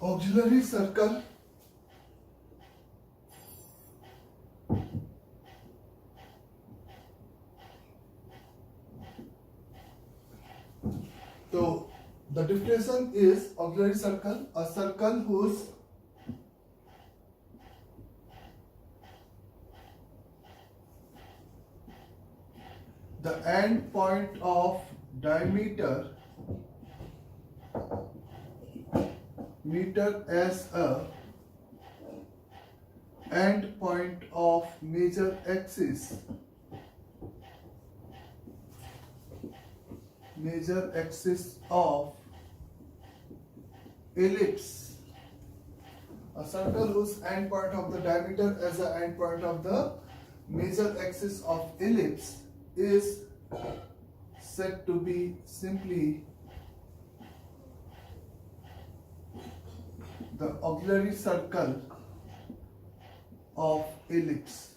Auxiliary circle तो the definition is auxiliary circle, a circle whose the end point of diameter meter as a end point of major axis of ellipse, a circle whose end point of the diameter as the end point of the major axis of ellipse is said to be simply the auxiliary circle of ellipse.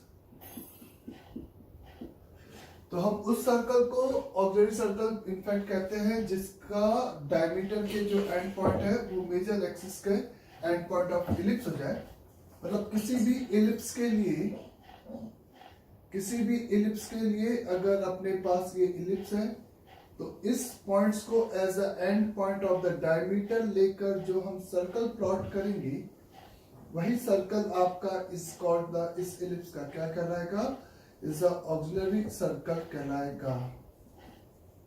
तो हम उस circle को auxiliary circle in fact कहते हैं जिसका diameter के जो and point है वो मेजर एक्सिस के एंड पॉइंट ऑफ इलिप्स हो जाए। मतलब किसी भी इलिप्स के लिए अगर अपने पास ये इलिप्स है तो इस पॉइंट्स को as a end point of the diameter लेकर जो हम सर्कल प्लॉट करेंगे वही सर्कल आपका इस इलिप्स का क्या कहलाएगा, इज ऑक्सिलरी सर्कल कहलाएगा।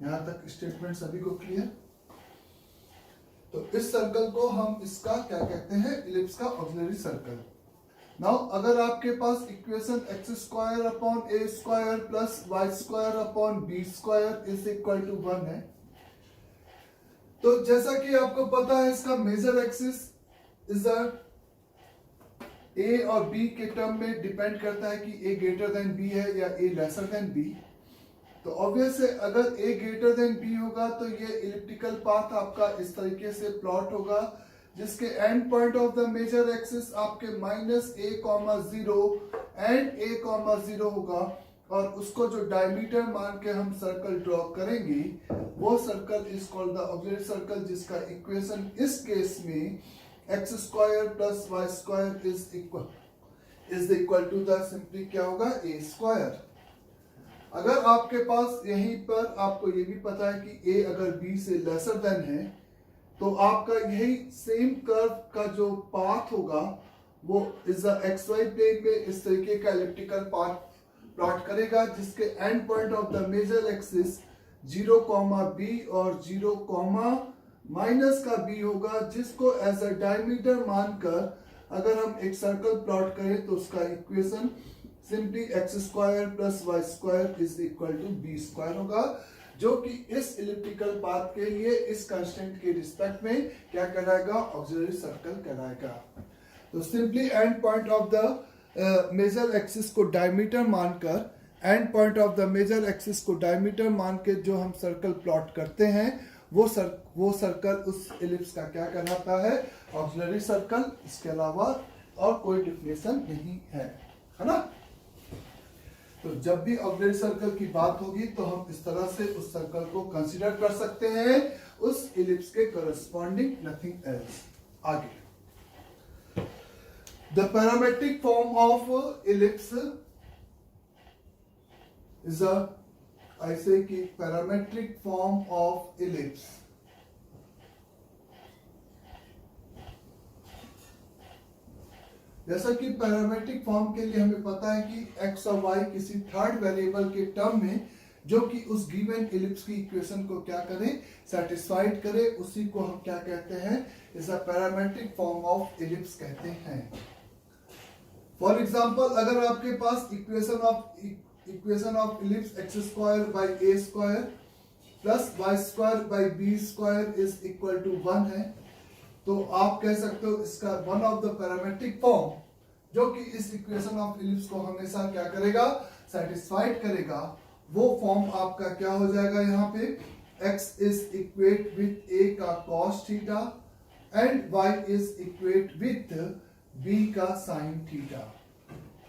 यहां तक स्टेटमेंट सभी को क्लियर? तो इस सर्कल को हम इसका क्या कहते हैं, इलिप्स का ऑक्सिलरी सर्कल। नाउ अगर आपके पास equation x square upon a square plus Y square upon b square is equal to 1 है, तो जैसा कि आपको पता है इसका मेजर एक्सिस इज ए और बी के टर्म में डिपेंड करता है कि ए ग्रेटर देन बी है या ए लेसर देन बी। तो ऑब्वियस है अगर ए ग्रेटर देन बी होगा तो ये इलिप्टिकल पाथ आपका इस तरीके से प्लॉट होगा जिसके end point of the major axis आपके -a,0 एंड a,0 होगा और उसको जो डायमीटर मान के हम सर्कल ड्रॉ करेंगे वो circle is called the auxiliary circle, जिसका इक्वेशन इस केस में X square plus Y square is equal to the simply क्या होगा, ए स्क्वायर। अगर आपके पास यहीं पर आपको ये भी पता है कि ए अगर बी से लेसर देन है तो आपका यही सेम कर्व का जो पाथ होगा वो इज एक्स वाई प्लेन में इस तरीके का इलिप्टिकल पाथ प्लॉट करेगा जिसके end point of the major axis 0, b और 0, माइनस का b होगा, जिसको एज अ डायमीटर मानकर अगर हम एक सर्कल प्लॉट करें तो उसका equation simply X square plus Y square is equal to B square होगा, जो कि इस इलिप्टिकल पाथ के लिए इस कांस्टेंट के रिस्पेक्ट में क्या कहलाएगा, ऑक्सिलरी सर्कल कहलाएगा। तो simply end point of the major axis को डायमीटर मानकर मान के जो हम सर्कल प्लॉट करते हैं वो सर्कल उस इलिप्स का क्या कहलाता है, ऑक्सिलरी सर्कल। इसके अलावा और कोई डिफिनेशन नहीं है ना। तो जब भी ऑक्सिलरी सर्कल की बात होगी तो हम इस तरह से उस सर्कल को कंसीडर कर सकते हैं उस इलिप्स के करस्पॉन्डिंग, नथिंग एल्स। आगे the parametric form of ellipse is ऐसे कि पैरामेट्रिक फॉर्म ऑफ इलिप्स जैसा कि पैरामेट्रिक फॉर्म के लिए हमें पता है कि x और y किसी थर्ड वेरिएबल के टर्म में जो कि उस गिवन इलिप्स की इक्वेशन को क्या करे, सेटिस्फाइड करे, उसी को हम क्या कहते हैं, is a parametric form of ellipse कहते हैं। फॉर एग्जांपल अगर आपके पास equation of ellipse x square by a square plus Y square by b square is equal to 1 है, तो आप कह सकते हो इसका one of the parametric form जो कि इस इक्वेशन ऑफ इलिप्स को हमेशा क्या करेगा, सेटिस्फाइड करेगा, वो फॉर्म आपका क्या हो जाएगा, यहाँ पे x is equate with a का cos theta and y is equate with b का sin theta.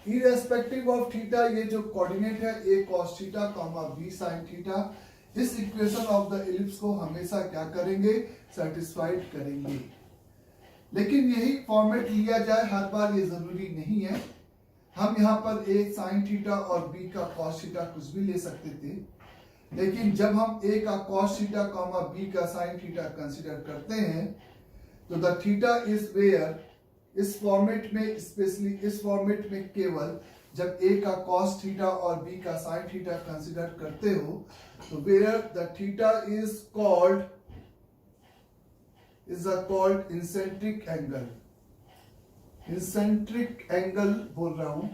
Irrespective of theta ये जो कोऑर्डिनेट है a cos theta b sin theta, इस इक्वेशन ऑफ द इलिप्स को हमेशा क्या करेंगे, सेटिस्फाइड करेंगे। लेकिन यही फॉर्मेट लिया जाए हर बार ये जरूरी नहीं है। हम यहाँ पर ए साइन थीटा और बी का कॉस थीटा कुछ भी ले सकते थे, लेकिन जब हम ए का कॉस थीटा कॉमा बी का साइन थीटा कंसीडर करते हैं तो द थीटा इज वेयर, इस फॉर्मेट में, स्पेशली इस फॉर्मेट में केवल जब ए का कॉस थीटा और बी का साइन थीटा कंसीडर करते हो तो where the theta is called eccentric angle. Eccentric angle बोल रहा हूं,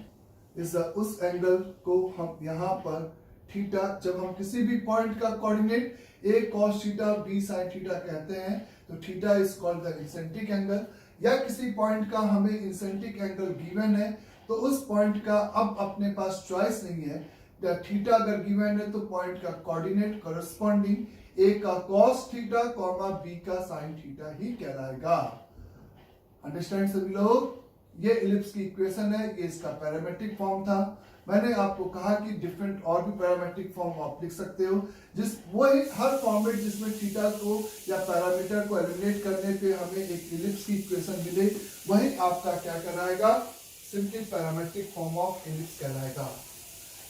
इस उस एंगल को हम यहां पर थीटा, जब हम किसी भी पॉइंट का coordinate a cos theta b sine theta कहते हैं तो theta is called the eccentric angle. या किसी पॉइंट का हमें इंसेंट्रिक एंगल गिवन है तो उस पॉइंट का अब अपने पास चॉइस नहीं है, थीटा अगर गिवन है तो पॉइंट का कोऑर्डिनेट कॉरेस्पॉन्डिंग ए का कॉस थीटा कॉमा बी का साइन थीटा ही कहलाएगा। अंडरस्टैंड सभी लोग? ये इलिप्स की इक्वेशन है, ये इसका पैरामेट्रिक फॉर्म था। मैंने आपको कहा कि डिफरेंट और भी पैरामेट्रिक फॉर्म आप लिख सकते हो, जिस वही हर फॉर्मेट जिसमें थीटा को या पैरामीटर को एलिमिनेट करने पे हमें एक इलिप्स की इक्वेशन मिले, वही आपका क्या कहलाएगा, simply parametric form of ellipse कहलाएगा।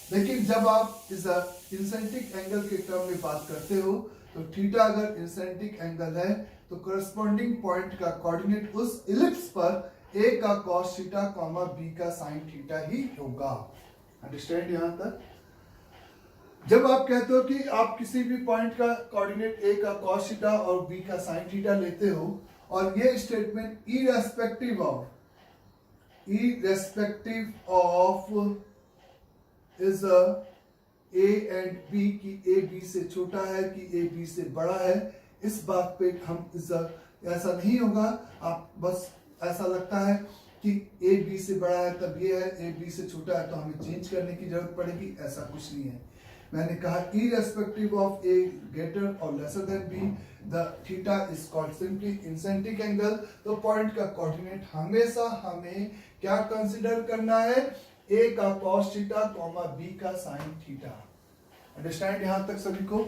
लेकिन जब आप इस इंसेंट्रिक एंगल के टर्म में बात करते हो तो थीटा अगर इंसेंट्रिक एंगल है तो करस्पॉन्डिंग पॉइंट का कोऑर्डिनेट उस इलिप्स पर ए का कॉस थीटा कॉमा बी का साइन थीटा ही होगा। अंडरस्टैंड यहां तक? जब आप कहते हो कि आप किसी भी पॉइंट का कोऑर्डिनेट ए का कॉस थीटा और बी का साइन थीटा लेते हो और ये statement irrespective of is A and B की ए बी से छोटा है कि ए बी से बड़ा है, इस बात पे हम ऐसा नहीं होगा। आप बस ऐसा लगता है कि ए बी से बड़ा है तब ये है, ए बी से छोटा है तो हमें चेंज करने की जरूरत पड़ेगी, ऐसा कुछ नहीं है। मैंने कहा इररेस्पेक्टिव ऑफ ए ग्रेटर और lesser than b the theta is called simply eccentric angle. तो पॉइंट का कोऑर्डिनेट हमेशा हमें क्या कंसीडर करना है, ए का कॉस थीटा कॉमा बी का साइन थीटा। अंडरस्टैंड यहां तक सभी को?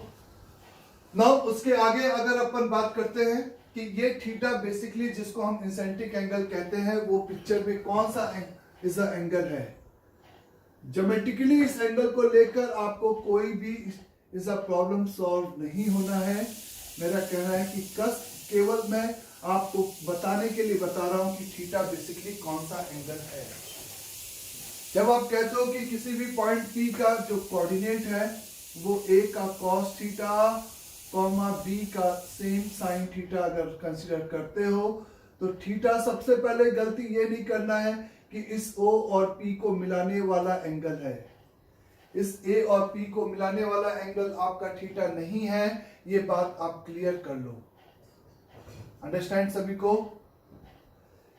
नाउ उसके आगे अगर अपन बात करते हैं कि ये थीटा बेसिकली जिसको हम इंसेंट्रिक एंगल कहते हैं वो पिक्चर में कौन सा इस एंगल है। ज्योमेट्रिकली इस एंगल को लेकर आपको कोई भी इस प्रॉब्लम सॉल्व नहीं होना है। मेरा कहना है कि केवल मैं आपको बताने के लिए बता रहा हूं कि थीटा बेसिकली कौन सा एंगल है। जब आप कहते हो कि किसी भी पॉइंट पी का जो कोऑर्डिनेट है वो ए का कॉस थीटा कॉमा बी का सेम साइन थीटा अगर कंसीडर करते हो तो थीटा, सबसे पहले गलती ये नहीं करना है कि इस ओ और पी को मिलाने वाला एंगल है। इस ए और पी को मिलाने वाला एंगल आपका थीटा नहीं है, ये बात आप क्लियर कर लो। अंडरस्टैंड सभी को?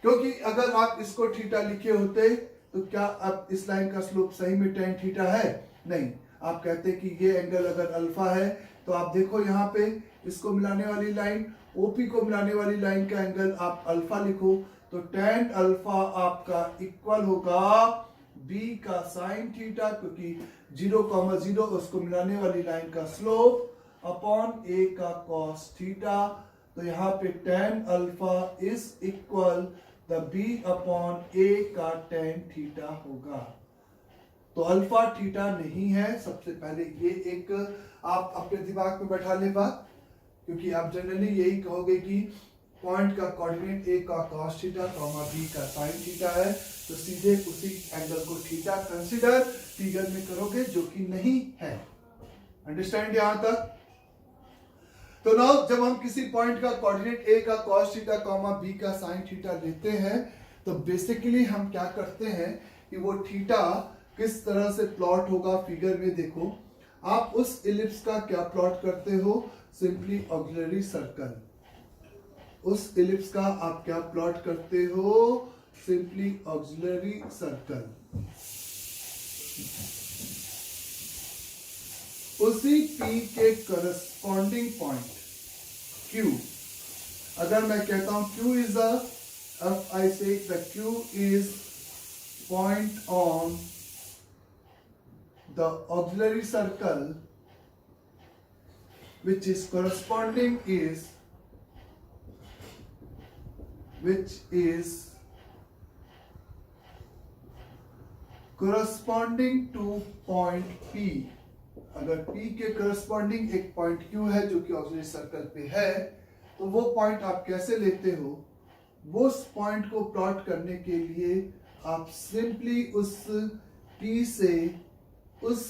क्योंकि अगर आप इसको थीटा लिखे होते तो क्या अब इस लाइन का स्लोप सही में tan थीटा है? नहीं। आप कहते कि ये एंगल अगर अल्फा है तो आप देखो यहाँ पे इसको मिलाने वाली लाइन, ओपी को मिलाने वाली लाइन का एंगल आप अल्फा लिखो तो tan अल्फा आपका इक्वल होगा बी का साइन थीटा, क्योंकि 0,0 उसको मिलाने वाली लाइन का स्लोप अपॉन ए का कॉस थीटा। तो यहाँ पे tan alpha is equal the b upon a का tan थीटा होगा। तो अल्फा थीटा नहीं है, सबसे पहले ये एक आप अपने दिमाग में बैठा ले बात, क्योंकि आप जनरली यही कहोगे कि पॉइंट का कोऑर्डिनेट ए का cos थीटा कॉमा बी का sin थीटा है तो सीधे उसी एंगल को थीटा कंसीडर फिगर में करोगे, जो कि नहीं है। अंडरस्टैंड यहां तक? तो नाउ जब हम किसी पॉइंट का कोऑर्डिनेट ए का cos थीटा कॉमा बी का sin थीटा लेते हैं तो बेसिकली हम क्या करते हैं कि वो थीटा किस तरह से प्लॉट होगा फिगर में देखो। आप उस इलिप्स का क्या प्लॉट करते हो, सिंपली ऑक्सिलरी सर्कल। उस इलिप्स का आप क्या प्लॉट करते हो, सिंपली ऑक्सिलरी सर्कल। उसी P के करस्पॉन्डिंग पॉइंट Q, अगर मैं कहता हूं Q is if I say the Q is point on the auxiliary circle which is corresponding is which is corresponding to point P। अगर P के corresponding एक point Q है जो कि ऑक्सिलरी सर्कल पे है, तो वो पॉइंट आप कैसे लेते हो? वो उस पॉइंट को प्लॉट करने के लिए आप सिंपली उस P से उस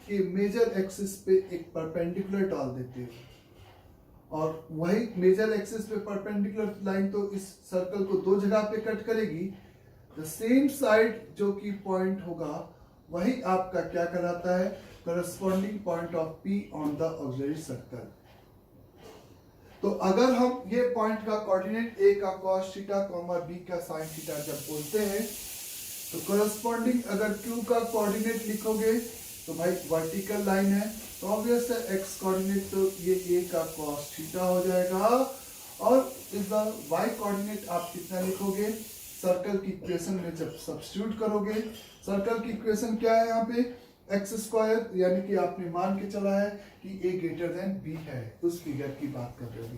के मेजर एक्सिस पे एक परपेंडिकुलर डाल देते हो, और वही मेजर एक्सिस पे परपेंडिकुलर लाइन तो इस सर्कल को दो जगह पे कट करेगी। द सेम साइड जो कि पॉइंट होगा वही आपका क्या कहलाता है? Corresponding point of P on the auxiliary circle. तो अगर हम ये पॉइंट का कोऑर्डिनेट A का cos थीटा, B का sin थीटा जब बोलते हैं, तो करस्पॉन्डिंग अगर Q का कोऑर्डिनेट लिखोगे तो भाई वर्टिकल लाइन है, तो ऑब्वियस है x कोऑर्डिनेट तो ये A का cos थीटा हो जाएगा, और इस बार y कोऑर्डिनेट आप कितना लिखोगे? सर्कल की इक्वेशन में जब सब्स्टिट्यूट करोगे, सर्कल की इक्वेशन क्या है यहाँ पे? एक्स स्क्वायर, यानी कि आपने मान के चला है कि a ग्रेटर देन b है, उस फिगर की बात कर रहे हो।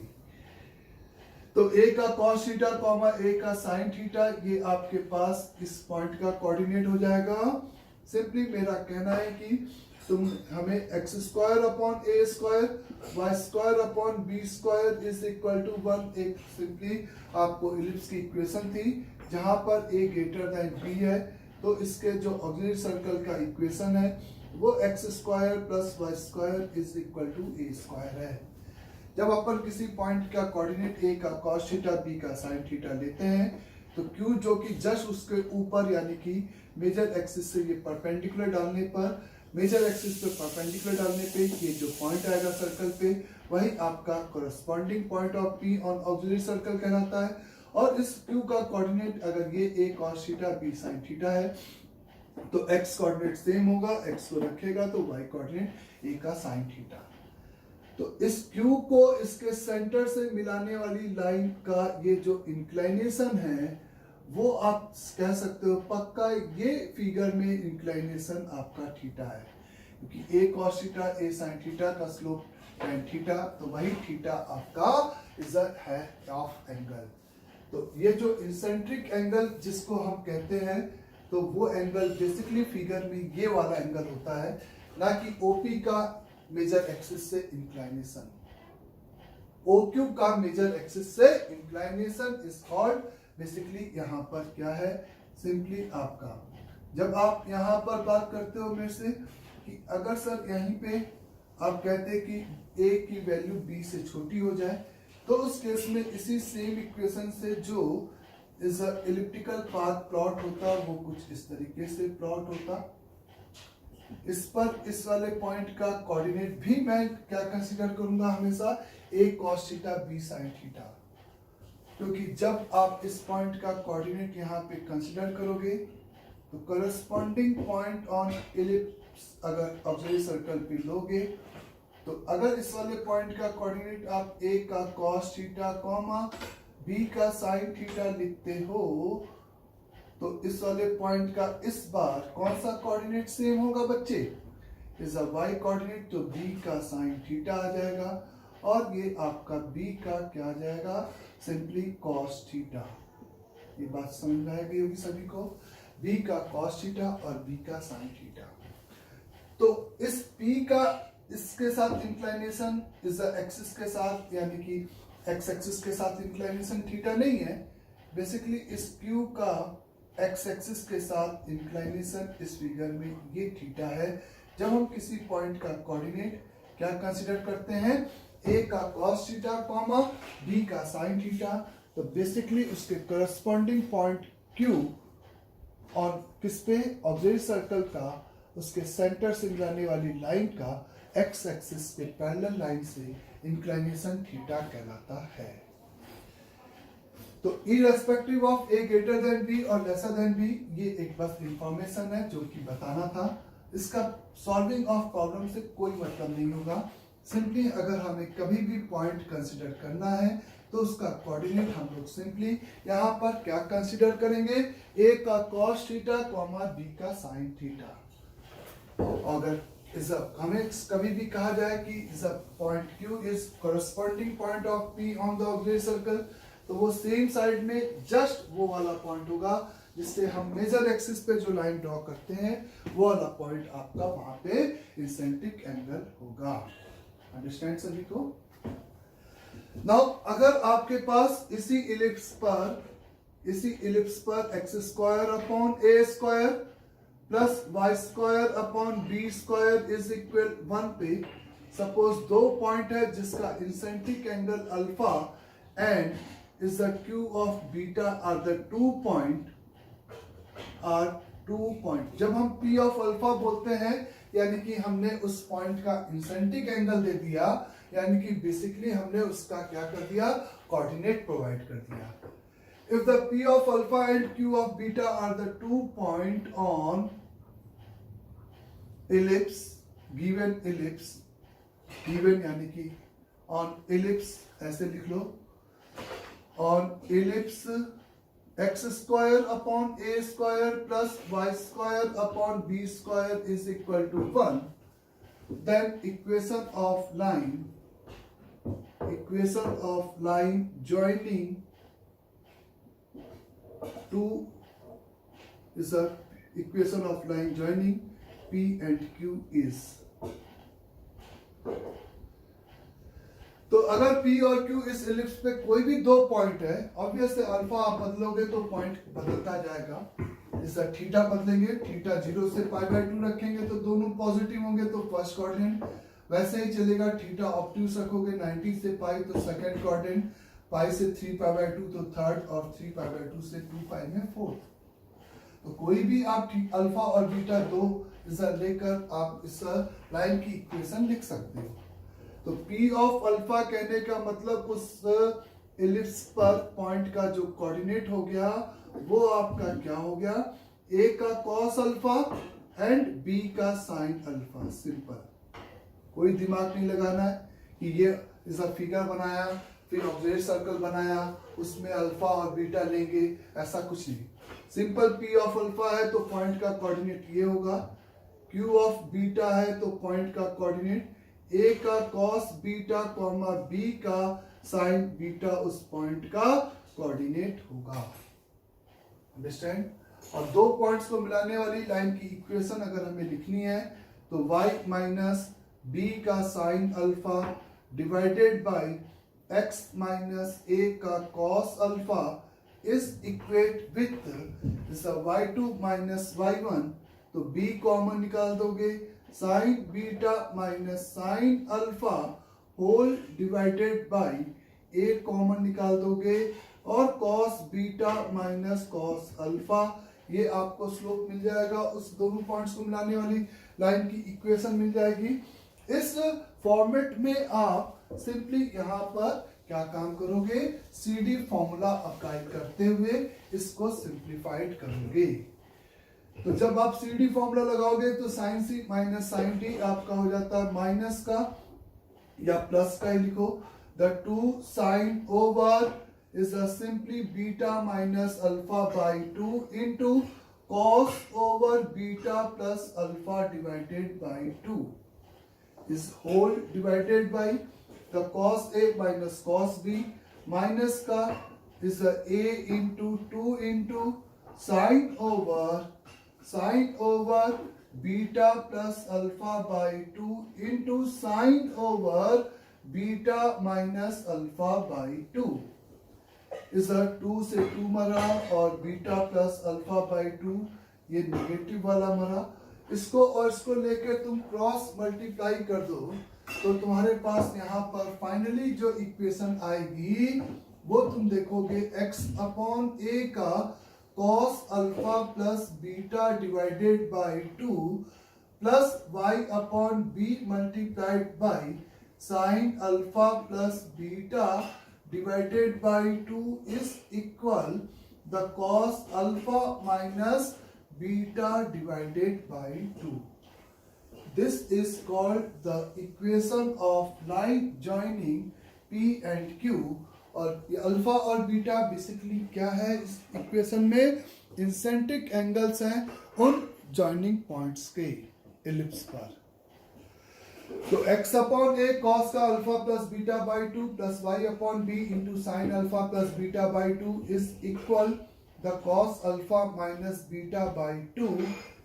तो a का cos थीटा, a का sin थीटा, ये आपके पास इस पॉइंट का कोऑर्डिनेट हो जाएगा। सिंपली मेरा कहना है कि तुम हमें X square upon a square, y square upon b square is equal to 1, एक सिंपली आपको इलिप्स की इक्वेशन थी जहां पर a ग्रेटर देन b है, तो इसके जो ऑक्सिलरी सर्कल का इक्वेशन है वो X square plus Y square is equal to A square है। जब अपन किसी पॉइंट का कोऑर्डिनेट A का cos थीटा, B का sin थीटा लेते हैं, तो Q जो कि जस्ट उसके ऊपर यानी कि मेजर एक्सिस से ये परपेंडिकुलर डालने पर, मेजर एक्सिस पे परपेंडिकुलर डालने पे ये जो पॉइंट आएगा सर्कल पे, वही आपका corresponding point of P on auxiliary circle कहलाता है। और इस Q का कोऑर्डिनेट अगर ये A cos theta, B sin theta है, तो x कोऑर्डिनेट सेम होगा, x को रखेगा तो y कोऑर्डिनेट A का sin थीटा। तो इस Q को इसके सेंटर से मिलाने वाली लाइन का ये जो इंक्लाइनेशन है वो आप कह सकते हो पक्का ये फिगर में इंक्लाइनेशन आपका थीटा है, क्योंकि A cos theta, A sin theta का स्लोप tan थीटा, तो वही थीटा आपका इज है ऑफ एंगल। तो ये जो इंसेंट्रिक एंगल जिसको हम कहते हैं, तो वो एंगल बेसिकली फिगर में ये वाला एंगल होता है, ना कि OP का मेजर एक्सिस से इंक्लाइनेशन। OQ का मेजर एक्सिस से इंक्लाइनेशन इज कॉल्ड बेसिकली यहाँ पर क्या है? सिंपली आपका जब आप यहाँ पर बात करते हो मेरे से कि अगर सर यहीं पे आप कहते हैं कि A की वैल्यू B से छोटी हो जाए, तो उस केस में इसी सेम इक्वेशन से जो इस इलिप्टिकल पाथ प्लॉट होता वो कुछ इस तरीके से प्लॉट होता। इस पर इस वाले पॉइंट का कोऑर्डिनेट भी मैं क्या कंसीडर करूंगा? हमेशा A cos theta, B sin theta, क्योंकि जब आप इस पॉइंट का कोऑर्डिनेट यहाँ पे कंसीडर करोगे तो करस्पॉन्डिंग पॉइंट ऑन इलिप्स अगर ऑक्सिलरी सर्कल पे लोगे, तो अगर इस वाले पॉइंट का कोऑर्डिनेट आप A का cos थीटा, B का sin थीटा लिखते हो, तो इस वाले पॉइंट का इस बार कौन सा कोऑर्डिनेट सेम होगा बच्चे? इज अ y कोऑर्डिनेट, तो B का sin थीटा आ जाएगा, और ये आपका B का क्या आ जाएगा? Simply cos theta. ये बात समझ में आ गई होगी सभी को, B का cos थीटा और B का sin थीटा। तो इस P का इसके साथ इंक्लाइनेशन इस एक्सिस के साथ, यानी कि x एक्सिस के साथ इंक्लाइनेशन थीटा नहीं है, बेसिकली इस Q का x एक्सिस के साथ इंक्लाइनेशन इस फिगर में ये थीटा है। जब हम किसी पॉइंट का कोऑर्डिनेट क्या कंसीडर करते हैं? A का cos थीटा, B का sin थीटा, तो बेसिकली उसके करस्पॉन्डिंग पॉइंट Q और किस पे? ऑक्सिलरी सर्कल का उसके सेंटर से मिलाने वाली लाइन का x एक्सिस पे पैरेलल लाइन से इंक्लाइनेशन थीटा कहलाता है। तो irrespective of A greater than B और लेसर देन B, ये एक बस इंफॉर्मेशन है जो कि बताना था। इसका सॉल्विंग ऑफ प्रॉब्लम से कोई मतलब नहीं होगा। सिंपली अगर हमें कभी भी पॉइंट कंसीडर करना है तो उसका कोऑर्डिनेट हम लोग सिंपली यहाँ पर क्या कंसीडर करेंगे? A का cos थीटा, B का sin थीटा। अगर हमें कभी भी कहा जाए कि point Q is corresponding point of P on the auxiliary circle, तो वो सेम साइड में जस्ट वो वाला पॉइंट होगा जिससे हम मेजर एक्सिस पे जो लाइन ड्रॉ करते हैं वो वाला पॉइंट आपका वहां पे इंसेंट्रिक एंगल होगा। अंडरस्टैंड सभी को? नाउ अगर आपके पास इसी इलिप्स पर x square upon a square plus Y square upon b square is equal 1 पे सपोज दो पॉइंट है जिसका eccentric angle alpha and is the Q of beta are the two point. जब हम P ऑफ अल्फा बोलते हैं यानी कि हमने उस पॉइंट का इंसेंट्रिक एंगल दे दिया, यानी कि बेसिकली हमने उसका क्या कर दिया, कोऑर्डिनेट प्रोवाइड कर दिया। If the P of alpha and Q of beta are the 2 point on ellipse, given यानी कि on ellipse ऐसे लिख लो, on ellipse x square upon a square plus y square upon b square is equal to 1, then equation of line joining two is a equation of line joining P and Q is। तो अगर P और Q इस ellipse पे कोई भी दो point है, obviously alpha आप बदलोगे तो पॉइंट बदलता जाएगा। जैसा थीटा बदलेंगे, थीटा 0 से π/2 रखेंगे तो दोनों पॉजिटिव होंगे तो फर्स्ट कोऑर्डिनेट, वैसे ही चलेगा। थीटा ऑब्ट्यूज रखोगे 90 से π तो सेकंड कोऑर्डिनेट, पाई से 3π/2 तो थर्ड, और 3π/2 से 2π में फोर्थ। तो कोई भी आप अल्फा और बीटा दो लेकर आप इस लाइन की इक्वेशन लिख सकते हो। तो P ऑफ अल्फा कहने का मतलब उस इलिप्स पर पॉइंट का जो कोऑर्डिनेट हो गया वो आपका क्या हो गया, A का कॉस अल्फा एंड B का साइन अल्फा। सिंपल, कोई दिमाग नहीं लगाना है कि ये इस फिगर बनाया फिर ऑब्जेक्ट सर्कल बनाया उसमें अल्फा और बीटा लेंगे, ऐसा कुछ नहीं। सिंपल P ऑफ अल्फा है तो पॉइंट का कोऑर्डिनेट ये होगा, Q ऑफ बीटा है तो पॉइंट का कोऑर्डिनेट A का कॉस बीटा कॉमा B का साइन बीटा उस पॉइंट का कोऑर्डिनेट होगा। अंडरस्टैंड? और दो पॉइंट्स को मिलाने वाली लाइन की इक्वेशन अगर हमें लिखनी है तो y माइनस b का sine alpha divided by x minus a का cos alpha is equate with y2 minus y1, तो b कॉमन निकाल दोगे, sine beta minus sine alpha whole divided by a common निकाल दोगे, और cos beta minus cos alpha, ये आपको slope मिल जाएगा। उस दोनों पॉइंट्स को मिलाने वाली लाइन की इक्वेशन मिल जाएगी। इस फॉर्मेट में आप सिंपली यहाँ पर क्या काम करोगे, CD फॉर्मूला अप्लाई करते हुए इसको सिंप्लीफाइड करोगे। तो जब आप CD फॉर्मूला लगाओगे तो sine C minus sine D आपका हो जाता है माइनस का या प्लस का ही लिखो, the 2 sine over is simply beta minus alpha by 2 into cos over beta plus alpha divided by 2 is whole divided by the cos A minus cos B minus का is the A into 2 into sine over beta plus alpha by 2 into sine over beta minus alpha by 2 इस 2 से 2 मरा और beta plus alpha by 2 ये negative वाला मरा। इसको और इसको लेकर तुम क्रॉस मल्टीप्लाई कर दो तो तुम्हारे पास यहाँ पर फाइनली जो इक्वेशन आएगी वो तुम देखोगे x अपॉन a का cos alpha plus beta divided by 2 plus y upon b multiplied by sine alpha plus beta divided by 2 is equal the cos alpha minus beta divided by 2. This is called the equation of line joining P and Q। और ये alpha और beta basically क्या है, इस equation में इंसेंट्रिक angles हैं उन joining points के इलिप्स पर। तो x अपॉन ए कॉस का alpha plus beta by two plus y upon B into sine alpha plus beta by two is equal the cos alpha minus beta by two.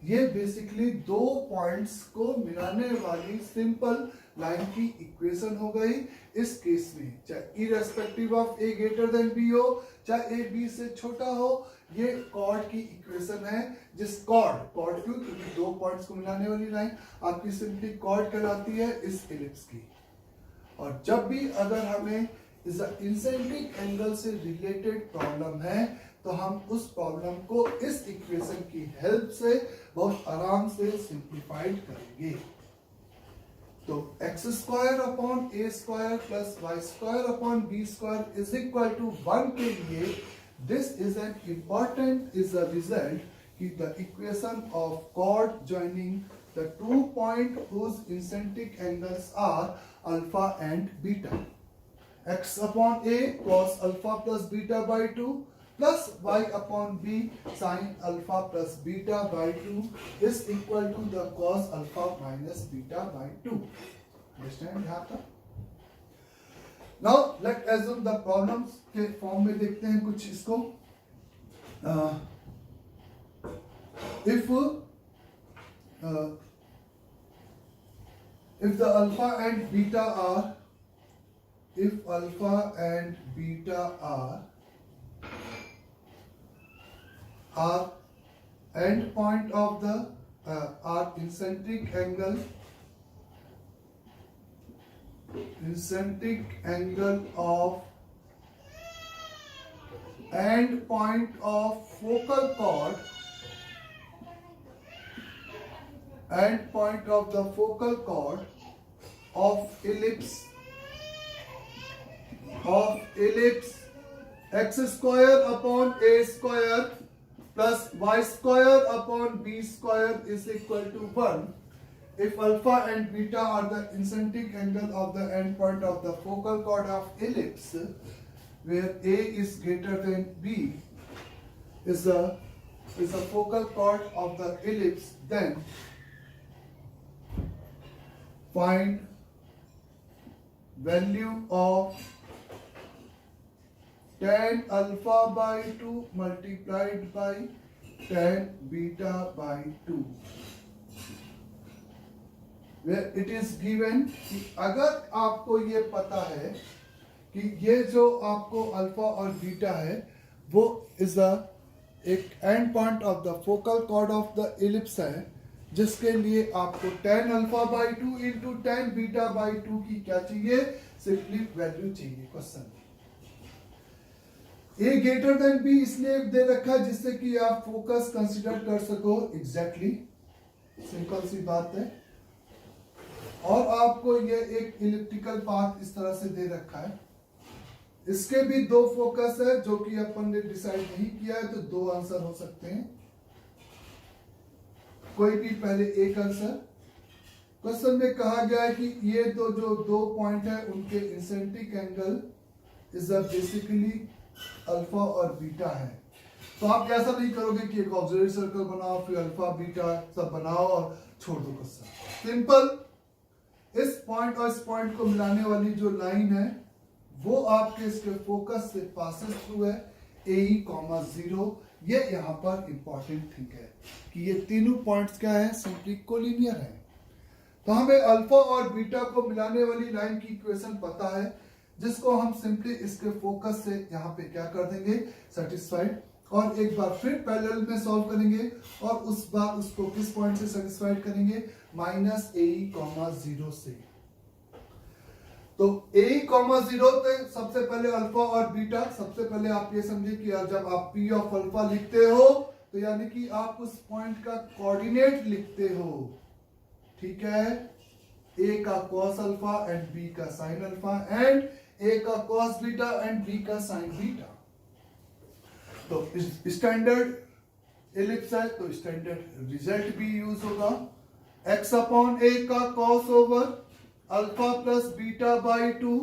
ये basically दो points को मिलाने वाली simple line की equation हो गई इस केस में, चाहे irrespective of A greater than B हो, चाहे ए बी से छोटा हो। ये कॉर्ड की इक्वेशन है, जिस कॉर्ड क्यों, क्योंकि दो पॉइंट्स को मिलाने वाली लाइन आपकी सिंपली कॉर्ड कहलाती है इस एलिप्स की। और जब भी अगर हमें इस इंसेंट्रिक एंगल से रिलेटेड प्रॉब्लम है तो हम उस प्रॉब्लम को इस इक्वेशन की हेल्प से बहुत आराम से सिंप्लीफाइड करेंगे। तो x square upon a square plus Y square upon b square is equal to 1 के लिए this is an important is a result कि the equation of chord joining the two point whose eccentric angles are alpha and beta. X upon A cos alpha plus beta by two plus y upon b sin alpha plus beta by 2 is equal to the cos alpha minus beta by 2. Understand यहाँ तक? Now let assume the problems के form में देखते हैं कुछ इसको। if the alpha and beta are, if alpha and beta are end point of the are eccentric angle of end point of focal chord, end point of the focal chord of ellipse x square upon a square plus y square upon b square is equal to 1 if alpha and beta are the eccentric angle of the end point of the focal chord of ellipse where a is greater than b is a focal chord of the ellipse, then find value of tan alpha by 2 multiplied by tan beta by 2 where it is given कि अगर आपको ये पता है कि ये जो आपको अल्फा और बीटा है वो इज एक and point of the focal cord of the ellipse है, जिसके लिए आपको tan alpha by 2 into tan beta by 2 की क्या चाहिए, सिंपली वैल्यू चाहिए क्वेश्चन में। ए ग्रेटर देन बी इसलिए दे रखा है जिससे कि आप फोकस कंसीडर कर सको एग्जैक्टली, सिंपल सी बात है। और आपको ये एक इलिप्टिकल पाथ इस तरह से दे रखा है, इसके भी दो फोकस है जो कि अपन ने डिसाइड नहीं किया है, तो दो आंसर हो सकते हैं, कोई भी पहले एक आंसर। क्वेश्चन में कहा गया है कि ये जो दो पॉइंट है उनके इंसेंट्रिक एंगल इज बेसिकली अल्फा और बीटा है। तो आप ऐसा नहीं करोगे कि एक ऑक्सिलरी सर्कल बनाओ फिर अल्फा बीटा सब बनाओ और छोड़ दो क्वेश्चन। सिंपल इस पॉइंट और इस पॉइंट को मिलाने वाली जो लाइन है वो आपके इसके फोकस से पासेस थ्रू है AE, 0। ये यहाँ पर इंपॉर्टेंट थिंग है कि ये तीनों पॉइंट्स क्या है, सिंपली कोलिनियर है। तो हमें अल्फा और बीटा को मिलाने वाली लाइन की इक्वेशन पता है, जिसको हम सिंपली इसके फोकस से यहाँ पे क्या कर देंगे, सेटिस्फाइड, और एक बार फिर पैरेलल में सॉल्व करेंगे और उस बार उसको किस पॉइंट से सेटिस्फाइड करेंगे, -AE, 0 से। तो AE, 0 पे सबसे पहले अल्फा और बीटा, सबसे पहले आप ये समझिए कि जब आप P ऑफ अल्फा लिखते हो तो यानी कि आप उस पॉइंट का कोऑर्डिनेट लिखते हो, ठीक है। A का cos अल्फा एंड B का sin अल्फा एंड A का cos बीटा एंड B का sin बीटा। तो स्टैंडर्ड एलिप्स है तो स्टैंडर्ड रिजल्ट भी यूज होगा। x अपॉन a का cos over alpha plus beta by 2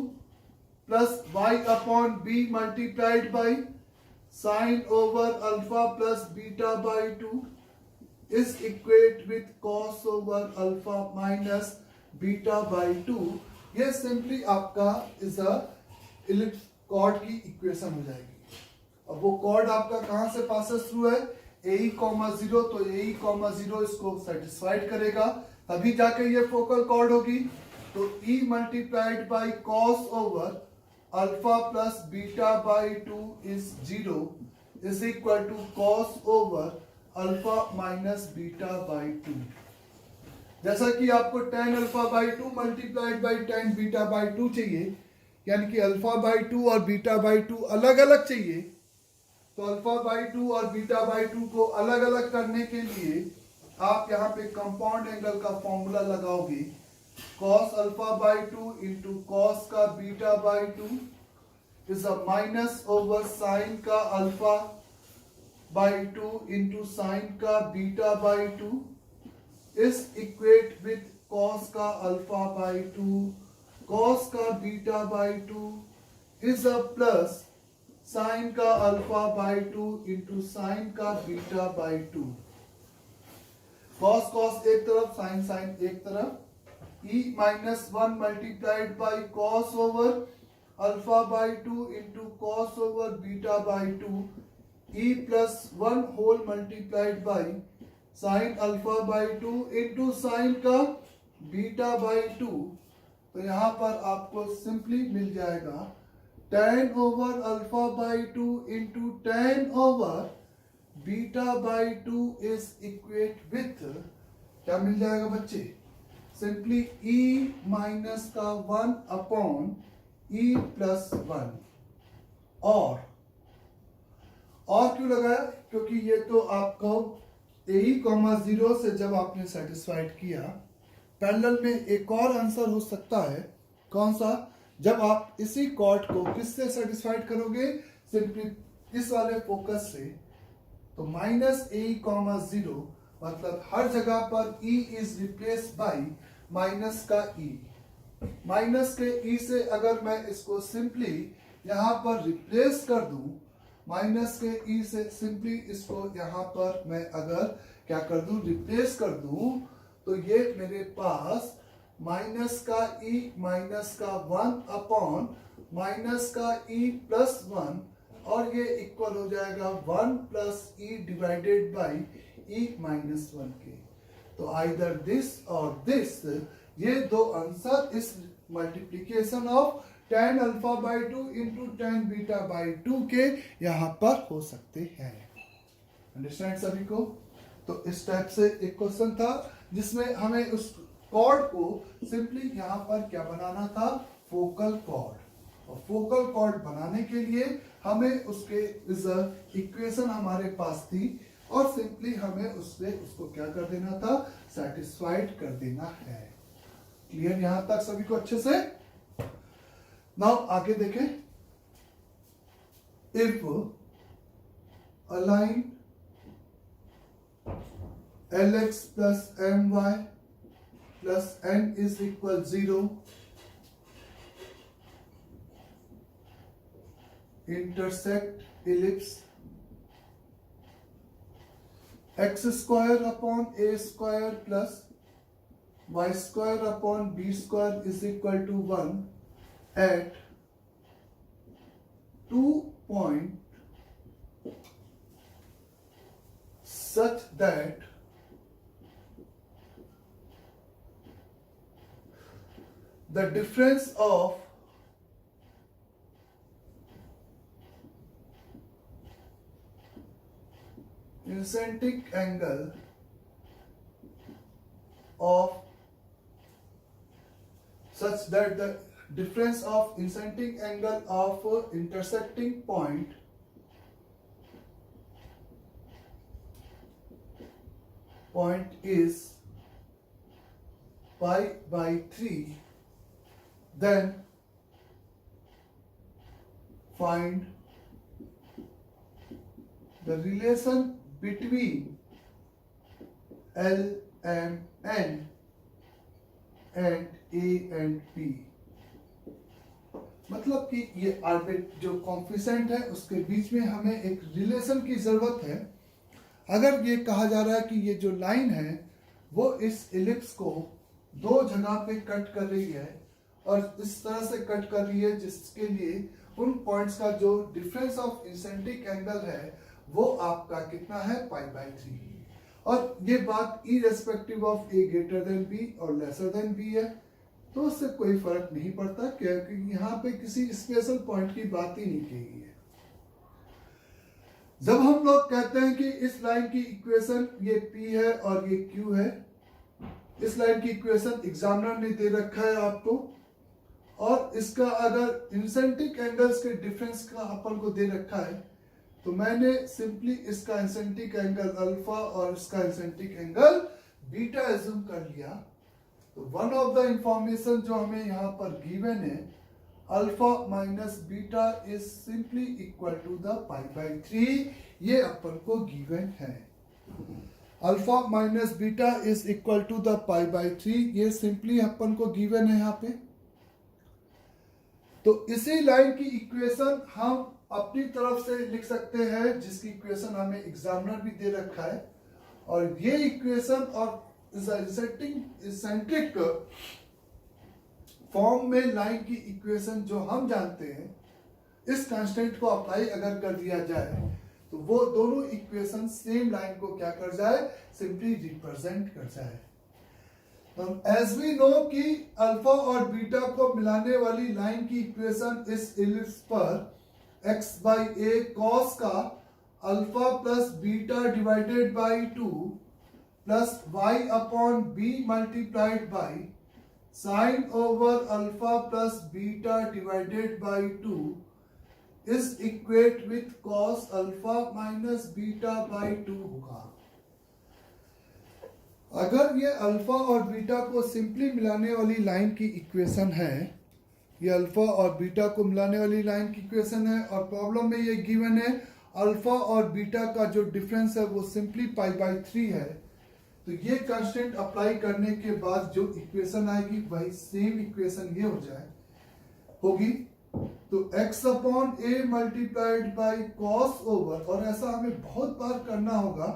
plus y upon b multiplied by sign over alpha plus beta by 2 is equate with cos over alpha minus beta by 2, ये simply आपका is a ellipse cord की equation हो जाएगी। अब वो cord आपका कहां से पासेस थ्रू है, ए कॉमा 0, तो ए कॉमा 0 इसको सेटिस्फाइड करेगा, तभी जाके ये फोकल कॉर्ड होगी। तो E multiplied by cos over alpha plus beta by 2 is 0 is equal to cos over alpha minus beta by 2। जैसा कि आपको tan alpha by 2 multiplied by tan beta by 2 चाहिए, यानी कि अल्फा बाई 2 और beta by 2 अलग अलग चाहिए, तो अल्फा बाई 2 और बीटा बाई 2 को अलग अलग करने के लिए आप यहाँ पे कंपाउंड एंगल का फॉर्मूला लगाओगे, cos alpha by 2 into cos का beta by 2 is a minus over sine का अल्फा बाई 2 इंटू साइन का बीटा बाई 2 इस इक्वेट विथ cos का अल्फा बाई 2 cos का beta by 2 is a plus sine का alpha by 2 into sine का beta by 2। cos cos एक तरफ, sign sign एक तरफ, e minus 1 multiplied by cos over alpha by 2 into cos over beta by 2 e plus 1 whole multiplied by sine alpha by 2 into sine का beta by 2। तो यहां पर आपको simply मिल जाएगा tan over alpha by 2 into tan over beta by 2 is equate with, क्या मिल जाएगा बच्चे, सिंपली e माइनस का 1 अपॉन e प्लस 1। और क्यों लगाया, क्योंकि ये तो आपको ए कॉमा 0 से जब आपने सेटिस्फाइड किया, पैरेलल में एक और आंसर हो सकता है, कौन सा, जब आप इसी कॉर्ड को किससे सेटिस्फाइड करोगे, सिंपली इस वाले फोकस से, तो माइनस ए कॉमा 0 मतलब हर जगह पर e is replace by minus का e, माइनस के e से अगर मैं इसको सिंपली यहां पर रिप्लेस कर दूं, माइनस के e से सिंपली इसको यहां पर मैं अगर क्या कर दूं, रिप्लेस कर दूं, तो ये मेरे पास माइनस का e माइनस का 1 अपॉन माइनस का e प्लस 1, और ये इक्वल हो जाएगा 1 plus e divided by e minus 1 के। तो आइदर दिस और दिस, ये दो आंसर इस multiplication of tan alpha by 2 into tan beta by 2 के यहाँ पर हो सकते हैं। अंडरस्टैंड सभी को? तो इस टाइप से एक क्वेश्चन था जिसमें हमें उस कॉर्ड को सिंपली यहाँ पर क्या बनाना था, फोकल कॉर्ड। और फोकल कॉर्ड बनाने के लिए हमें उसके इक्वेशन हमारे पास थी, और सिंपली हमें उससे उसको क्या कर देना था, सेटिस्फाइड कर देना है। क्लियर यहां तक सभी को अच्छे से? नाउ आगे देखें, if align lx plus my plus n is equal 0, intersect ellipse x square upon a square plus y square upon b square is equal to 1 at 2 point such that the difference of incentric angle of such that the difference of incentric angle of intersecting point is pi by 3, then find the relation between L and N and A and P। मतलब कि ये orbit जो कॉन्फिसेंट है उसके बीच में हमें एक relation की जरूरत है। अगर ये कहा जा रहा है कि ये जो लाइन है वो इस इलिप्स को दो जगह पे कट कर रही है और इस तरह से कट कर रही है जिसके लिए उन पॉइंट्स का जो डिफरेंस ऑफ इंसेंट्रिक एंगल है वो आपका कितना है π/3। और ये बात irrespective of A greater than B और लेसर देन बी है, तो उससे कोई फर्क नहीं पड़ता क्योंकि यहाँ पे किसी स्पेशल पॉइंट की बात ही नहीं की गई है। जब हम लोग कहते हैं कि इस लाइन की इक्वेशन ये P है और ये Q है, इस लाइन की इक्वेशन एग्जामिनर ने दे रखा है आपको, और इसका अगर इंसेंट्रिक एंगल्स के डिफरेंस का अपन को दे रखा है तो मैंने सिंपली इसका इंसेंट्रिक एंगल अल्फा और इसका इंसेंट्रिक एंगल बीटा एज्यूम कर लिया। तो वन ऑफ द इंफॉर्मेशन जो हमें यहाँ पर गिवन है, alpha minus beta is simply equal to the π/3, ये अपन को गिवन है। Alpha minus beta is equal to the π/3, ये सिंपली अपन को गिवन है यहाँ पे। तो इसी लाइन की इक्वेशन हम अपनी तरफ से लिख सकते हैं, जिसकी इक्वेशन हमें एग्जामिनर भी दे रखा है, और ये इक्वेशन और इसेंट्रिक फॉर्म में लाइन की इक्वेशन जो हम जानते हैं, इस कांस्टेंट को अप्लाई अगर कर दिया जाए तो वो दोनों इक्वेशन सेम लाइन को क्या कर जाए, सिंपली रिप्रेजेंट कर जाए। एज वी नो कि अल्फा और बीटा को मिलाने वाली लाइन की इक्वेशन इस इलिप्स पर x/a cos का alpha plus beta divided by 2 plus y/b multiplied by sign over alpha plus beta divided by 2 is equate with cos alpha minus beta by 2 होगा। अगर ये अल्फा और बीटा को simply मिलाने वाली लाइन की इक्वेशन है, ये अल्फा और बीटा को मिलाने वाली लाइन की इक्वेशन है, और प्रॉब्लम में ये गिवन है अल्फा और बीटा का जो डिफरेंस है वो सिंपली π/3 है, तो ये कांस्टेंट अप्लाई करने के बाद जो इक्वेशन आएगी वही सेम इक्वेशन ये होगी। तो x/a multiplied by cos over, और ऐसा हमें बहुत बार करना होगा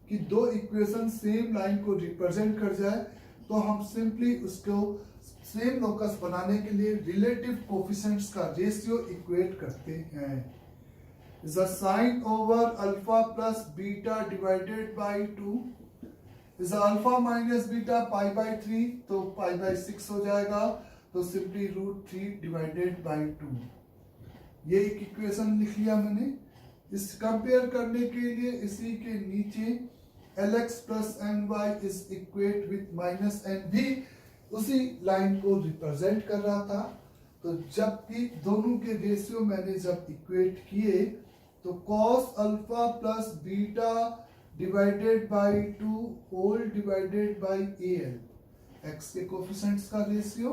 कि दो इक्वेशन सेम लाइन को रिप्रेजेंट कर जाए, तो हम सिंपली उसको सेम लोकस बनाने के लिए रिलेटिव कोफिशिएंट्स का रेशियो इक्वेट करते हैं। Is a sine over alpha plus beta divided by 2 is alpha minus beta π/3, तो π/6 हो जाएगा, तो सिंपली √3 डिवाइडेड बाई 2। ये एक इक्वेशन लिख लिया मैंने। इस कंपेयर करने के लिए इसी के नीचे Lx plus ny is equate with minus N भी उसी लाइन को रिप्रेजेंट कर रहा था। तो जबकि दोनों के रेशियो मैंने जब इक्वेट किए तो cos alpha plus beta divided by 2 whole divided by al, x के कोफिशिएंट्स का रेशियो